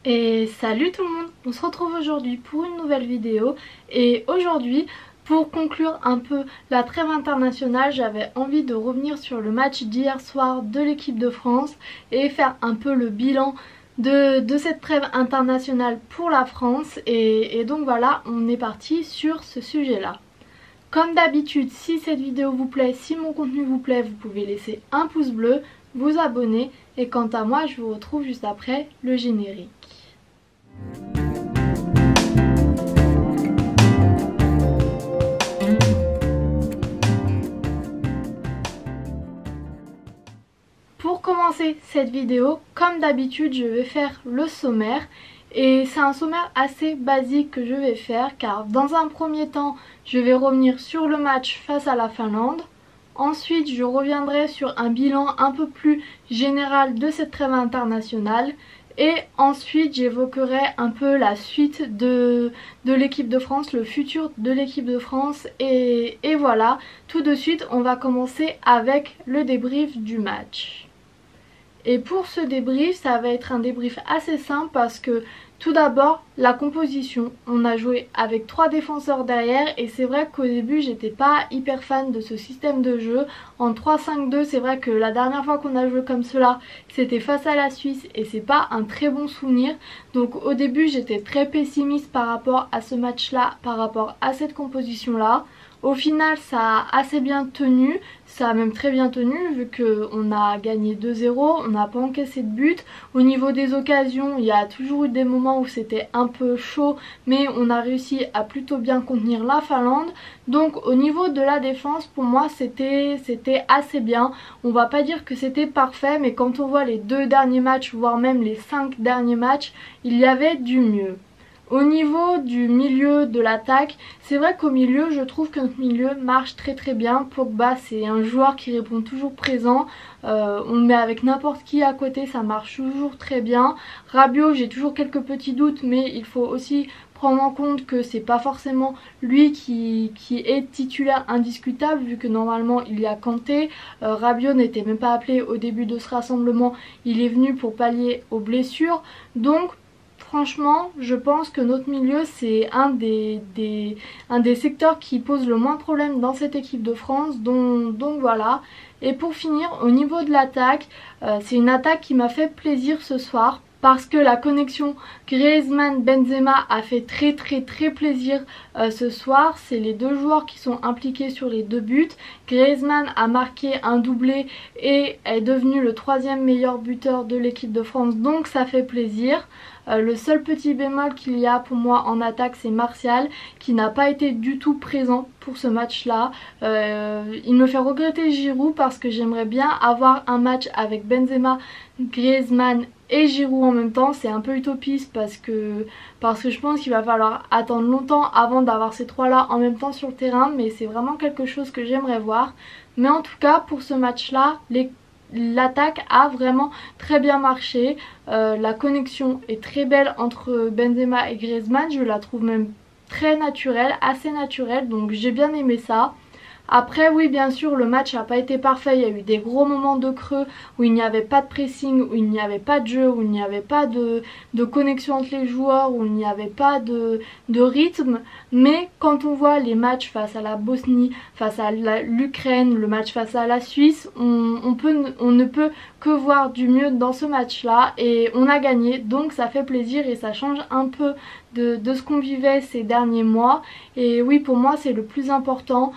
Et salut tout le monde, on se retrouve aujourd'hui pour une nouvelle vidéo et aujourd'hui pour conclure un peu la trêve internationale, j'avais envie de revenir sur le match d'hier soir de l'équipe de France et faire un peu le bilan de cette trêve internationale pour la France et donc voilà, on est parti sur ce sujet là. Comme d'habitude, si cette vidéo vous plaît, si mon contenu vous plaît, vous pouvez laisser un pouce bleu, vous abonner et quant à moi je vous retrouve juste après le générique. Pour commencer cette vidéo, comme d'habitude, je vais faire le sommaire. Et c'est un sommaire assez basique que je vais faire car dans un premier temps, je vais revenir sur le match face à la Finlande. Ensuite, je reviendrai sur un bilan un peu plus général de cette trêve internationale. Et ensuite, j'évoquerai un peu la suite de l'équipe de France, le futur de l'équipe de France. Et voilà, tout de suite, on va commencer avec le débrief du match. Et pour ce débrief, ça va être un débrief assez simple parce que tout d'abord, la composition. On a joué avec 3 défenseurs derrière et c'est vrai qu'au début, j'étais pas hyper fan de ce système de jeu. En 3-5-2, c'est vrai que la dernière fois qu'on a joué comme cela, c'était face à la Suisse et c'est pas un très bon souvenir. Donc au début, j'étais très pessimiste par rapport à ce match-là, par rapport à cette composition-là. Au final, ça a assez bien tenu, ça a même très bien tenu vu qu'on a gagné 2-0, on n'a pas encaissé de but. Au niveau des occasions, il y a toujours eu des moments où c'était un peu chaud, mais on a réussi à plutôt bien contenir la Finlande. Donc au niveau de la défense, pour moi, c'était assez bien. On va pas dire que c'était parfait, mais quand on voit les 2 derniers matchs, voire même les 5 derniers matchs, il y avait du mieux. Au niveau du milieu de l'attaque, c'est vrai qu'au milieu, je trouve que notre milieu marche très bien. Pogba, c'est un joueur qui répond toujours présent. On le met avec n'importe qui à côté, ça marche toujours très bien. Rabiot, j'ai toujours quelques petits doutes, mais il faut aussi prendre en compte que c'est pas forcément lui qui est titulaire indiscutable vu que normalement il y a Kanté. Rabiot n'était même pas appelé au début de ce rassemblement, il est venu pour pallier aux blessures. Donc franchement, je pense que notre milieu, c'est un des secteurs qui pose le moins de problèmes dans cette équipe de France. Donc voilà. Et pour finir, au niveau de l'attaque, c'est une attaque qui m'a fait plaisir ce soir. Parce que la connexion Griezmann-Benzema a fait très plaisir ce soir. C'est les 2 joueurs qui sont impliqués sur les 2 buts. Griezmann a marqué un doublé et est devenu le 3e meilleur buteur de l'équipe de France. Donc ça fait plaisir. Le seul petit bémol qu'il y a pour moi en attaque, c'est Martial qui n'a pas été du tout présent pour ce match-là. Il me fait regretter Giroud parce que j'aimerais bien avoir un match avec Benzema, Griezmann et Giroud en même temps. C'est un peu utopiste parce que je pense qu'il va falloir attendre longtemps avant d'avoir ces 3 là en même temps sur le terrain, mais c'est vraiment quelque chose que j'aimerais voir. Mais en tout cas, pour ce match-là, l'attaque a vraiment très bien marché. La connexion est très belle entre Benzema et Griezmann. Je la trouve même très naturelle, assez naturelle. Donc j'ai bien aimé ça. Après oui, bien sûr, le match n'a pas été parfait. Il y a eu des gros moments de creux où il n'y avait pas de pressing, où il n'y avait pas de jeu, où il n'y avait pas de connexion entre les joueurs, où il n'y avait pas de rythme. Mais quand on voit les matchs face à la Bosnie, face à l'Ukraine, le match face à la Suisse, on ne peut que voir du mieux dans ce match-là. Et on a gagné, donc ça fait plaisir et ça change un peu de ce qu'on vivait ces derniers mois. Et oui, pour moi c'est le plus important.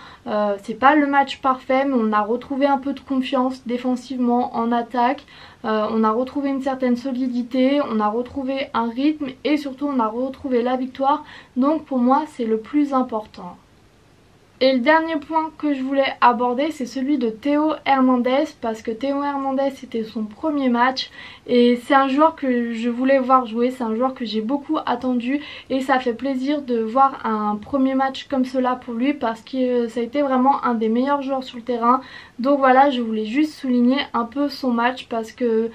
C'est pas le match parfait, mais on a retrouvé un peu de confiance défensivement en attaque. On a retrouvé une certaine solidité, on a retrouvé un rythme et surtout on a retrouvé la victoire. Donc pour moi c'est le plus important. Et le dernier point que je voulais aborder, c'est celui de Théo Hernandez, parce que Théo Hernandez c'était son premier match et c'est un joueur que je voulais voir jouer, c'est un joueur que j'ai beaucoup attendu et ça fait plaisir de voir un premier match comme cela pour lui parce que ça a été vraiment un des meilleurs joueurs sur le terrain. Donc voilà, je voulais juste souligner un peu son match parce que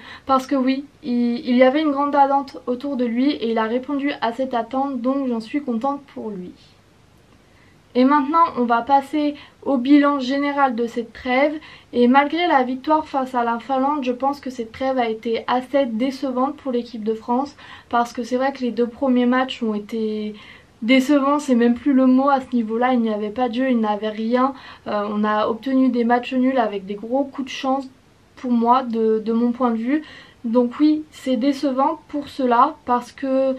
oui, il y avait une grande attente autour de lui et il a répondu à cette attente, donc j'en suis contente pour lui. Et maintenant on va passer au bilan général de cette trêve. Et malgré la victoire face à la Finlande, je pense que cette trêve a été assez décevante pour l'équipe de France, parce que c'est vrai que les 2 premiers matchs ont été décevants, c'est même plus le mot à ce niveau-là. Il n'y avait pas de jeu, il n'y avait rien. On a obtenu des matchs nuls avec des gros coups de chance pour moi, de mon point de vue. Donc oui, c'est décevant pour cela, parce que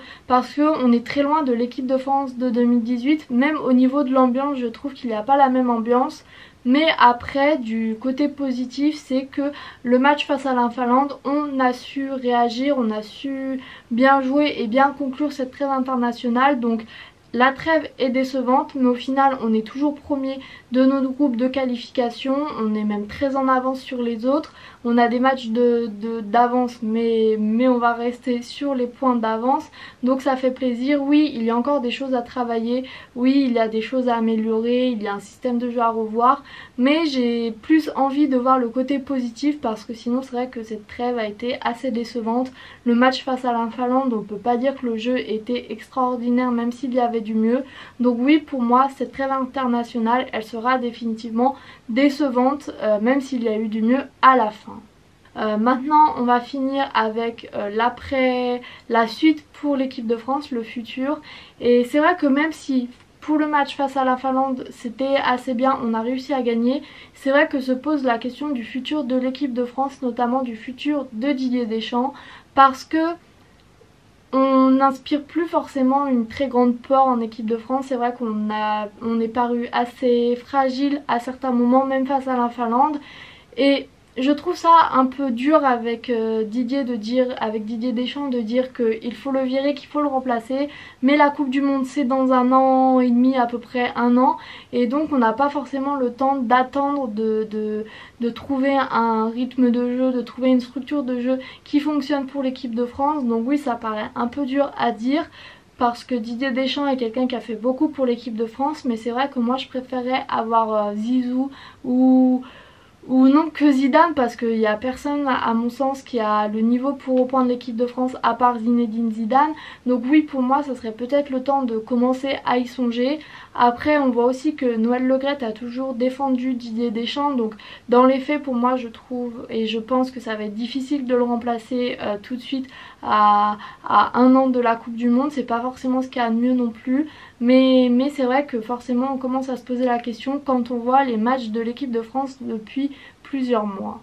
on est très loin de l'équipe de France de 2018. Même au niveau de l'ambiance, je trouve qu'il n'y a pas la même ambiance. Mais après, du côté positif, c'est que le match face à la Finlande, on a su réagir, on a su bien jouer et bien conclure cette trêve internationale. Donc la trêve est décevante, mais au final on est toujours premier de notre groupe de qualification, on est même très en avance sur les autres. On a des matchs d'avance, mais on va rester sur les points d'avance, donc ça fait plaisir. Oui, il y a encore des choses à travailler, oui, il y a des choses à améliorer, il y a un système de jeu à revoir, mais j'ai plus envie de voir le côté positif, parce que sinon c'est vrai que cette trêve a été assez décevante. Le match face à la Finlande, on peut pas dire que le jeu était extraordinaire, même s'il y avait du mieux. Donc oui, pour moi cette trêve internationale, elle sera définitivement décevante, même s'il y a eu du mieux à la fin. Maintenant on va finir avec la suite pour l'équipe de France, le futur. Et c'est vrai que même si pour le match face à la Finlande c'était assez bien, on a réussi à gagner, c'est vrai que se pose la question du futur de l'équipe de France, notamment du futur de Didier Deschamps, parce que on n'inspire plus forcément une très grande peur en équipe de France. C'est vrai qu'on est paru assez fragile à certains moments, même face à la Finlande. Et je trouve ça un peu dur avec Didier Deschamps de dire qu'il faut le virer, qu'il faut le remplacer. Mais la Coupe du Monde c'est dans 1 an et demi, à peu près 1 an. Et donc on n'a pas forcément le temps d'attendre de trouver un rythme de jeu, de trouver une structure de jeu qui fonctionne pour l'équipe de France. Donc oui, ça paraît un peu dur à dire, parce que Didier Deschamps est quelqu'un qui a fait beaucoup pour l'équipe de France. Mais c'est vrai que moi je préférais avoir Zizou ou non que Zidane, parce qu'il n'y a personne à mon sens qui a le niveau pour reprendre l'équipe de France à part Zinedine Zidane. Donc oui, pour moi ça serait peut-être le temps de commencer à y songer. Après on voit aussi que Noël Le Graët a toujours défendu Didier Deschamps, donc dans les faits pour moi je trouve et je pense que ça va être difficile de le remplacer tout de suite à 1 an de la Coupe du Monde. C'est pas forcément ce qu'il y a de mieux non plus, mais c'est vrai que forcément on commence à se poser la question quand on voit les matchs de l'équipe de France depuis plusieurs mois.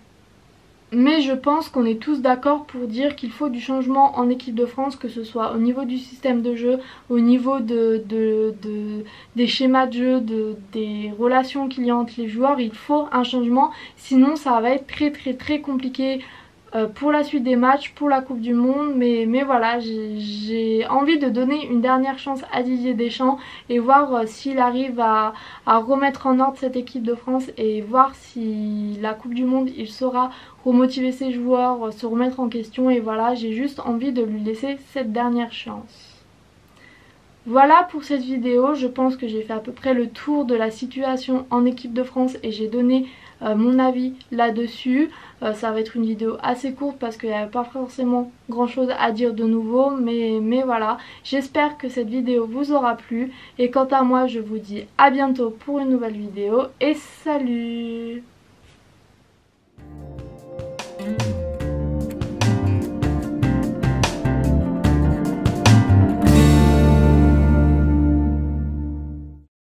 Mais je pense qu'on est tous d'accord pour dire qu'il faut du changement en équipe de France, que ce soit au niveau du système de jeu, au niveau des schémas de jeu, des relations qu'il y a entre les joueurs. Il faut un changement, sinon ça va être très compliqué pour la suite des matchs, pour la Coupe du Monde. Mais voilà, j'ai envie de donner une dernière chance à Didier Deschamps et voir s'il arrive à remettre en ordre cette équipe de France, et voir si la Coupe du Monde il saura remotiver ses joueurs, se remettre en question. Et voilà, j'ai juste envie de lui laisser cette dernière chance. Voilà pour cette vidéo, je pense que j'ai fait à peu près le tour de la situation en équipe de France et j'ai donné mon avis là-dessus. Ça va être une vidéo assez courte parce qu'il n'y avait pas forcément grand chose à dire de nouveau, mais voilà. J'espère que cette vidéo vous aura plu et quant à moi je vous dis à bientôt pour une nouvelle vidéo et salut!